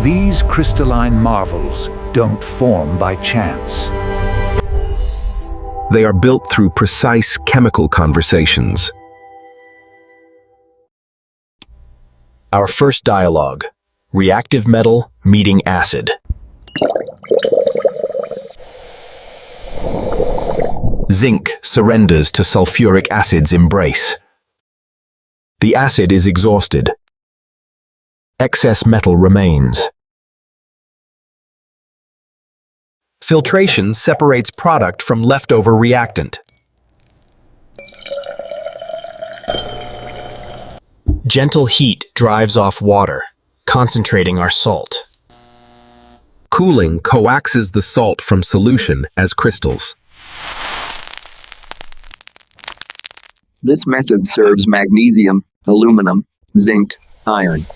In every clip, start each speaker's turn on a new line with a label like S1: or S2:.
S1: These crystalline marvels don't form by chance.
S2: They are built through precise chemical conversations. Our first dialogue: reactive metal meeting acid. Zinc surrenders to sulfuric acid's embrace. The acid is exhausted. Excess metal remains. Filtration separates product from leftover reactant. Gentle heat drives off water, concentrating our salt. Cooling coaxes the salt from solution as crystals.
S3: This method serves magnesium, aluminum, zinc, iron.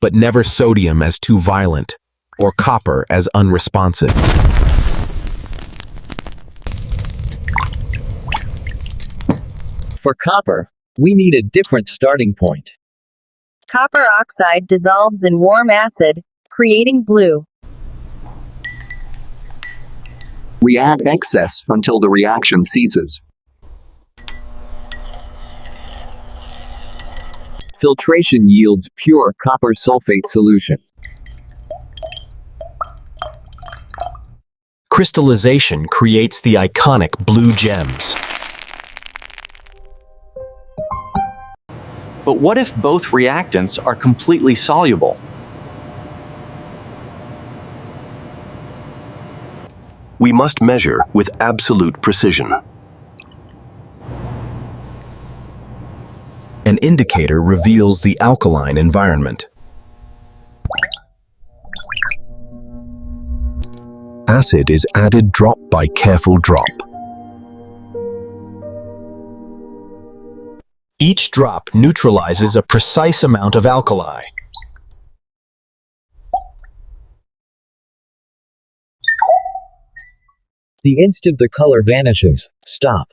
S2: But never sodium as too violent, or copper as unresponsive.
S4: For copper, we need a different starting point.
S5: Copper oxide dissolves in warm acid, creating blue.
S3: We add excess until the reaction ceases.
S4: Filtration yields pure copper sulfate solution.
S2: Crystallization creates the iconic blue gems.
S6: But what if both reactants are completely soluble?
S2: We must measure with absolute precision. An indicator reveals the alkaline environment. Acid is added drop by careful drop. Each drop neutralizes a precise amount of alkali.
S4: The instant the color vanishes, stop.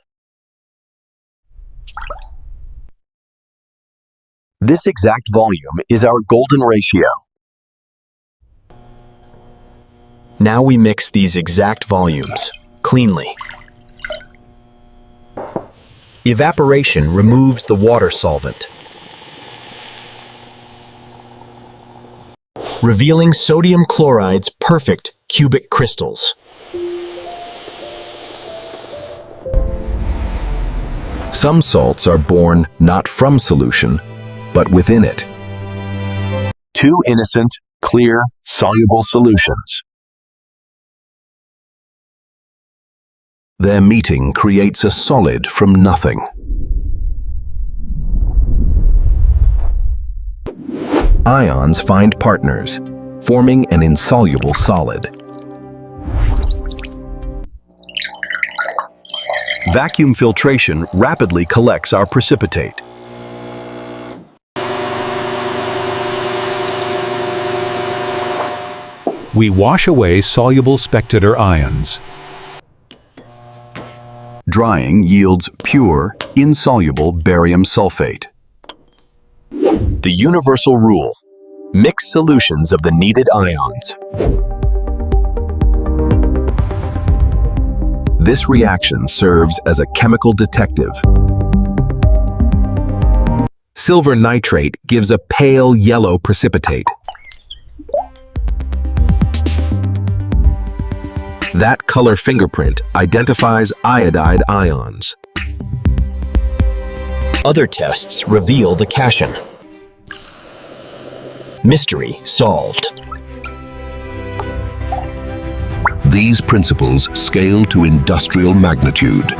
S2: This exact volume is our golden ratio. Now we mix these exact volumes, cleanly. Evaporation removes the water solvent, revealing sodium chloride's perfect cubic crystals. Some salts are born not from solution, but within it. Two innocent, clear, soluble solutions. Their meeting creates a solid from nothing. Ions find partners, forming an insoluble solid. Vacuum filtration rapidly collects our precipitate.
S1: We wash away soluble spectator ions.
S2: Drying yields pure, insoluble barium sulfate. The universal rule: mix solutions of the needed ions. This reaction serves as a chemical detective. Silver nitrate gives a pale yellow precipitate. That color fingerprint identifies iodide ions. Other tests reveal the cation. Mystery solved. These principles scale to industrial magnitude.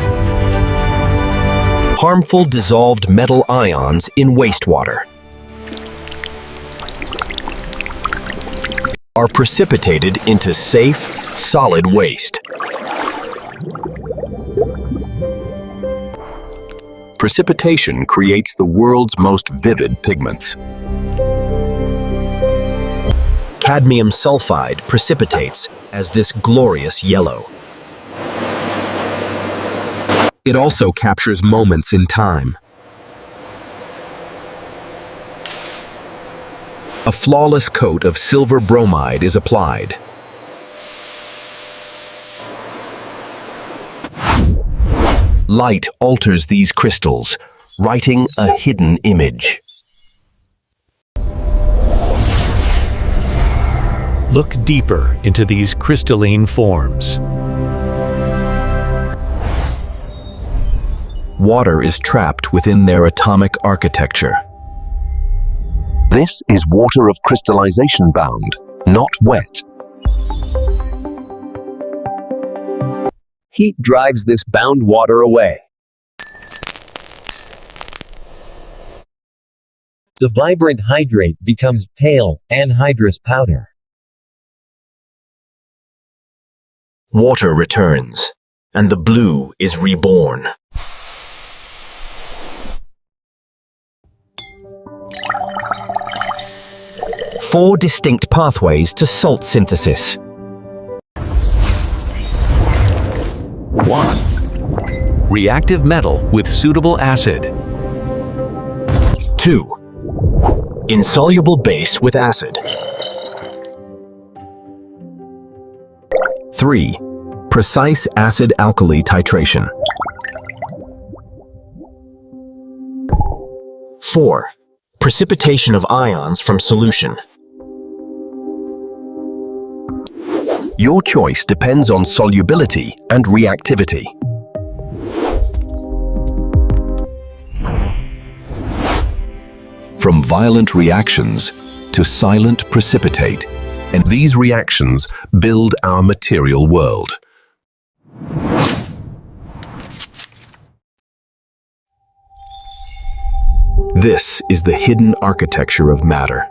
S2: Harmful dissolved metal ions in wastewater are precipitated into safe, solid waste. Precipitation creates the world's most vivid pigments. Cadmium sulfide precipitates as this glorious yellow. It also captures moments in time. A flawless coat of silver bromide is applied. Light alters these crystals, writing a hidden image.
S1: Look deeper into these crystalline forms.
S2: Water is trapped within their atomic architecture. This is water of crystallization bound, not wet.
S4: Heat drives this bound water away. The vibrant hydrate becomes pale, anhydrous powder.
S2: Water returns, and the blue is reborn. Four distinct pathways to salt synthesis.
S1: 1. Reactive metal with suitable acid.
S2: 2. Insoluble base with acid. 3. Precise acid-alkali titration. 4. Precipitation of ions from solution. Your choice depends on solubility and reactivity. From violent reactions to silent precipitate, and these reactions build our material world. This is the hidden architecture of matter.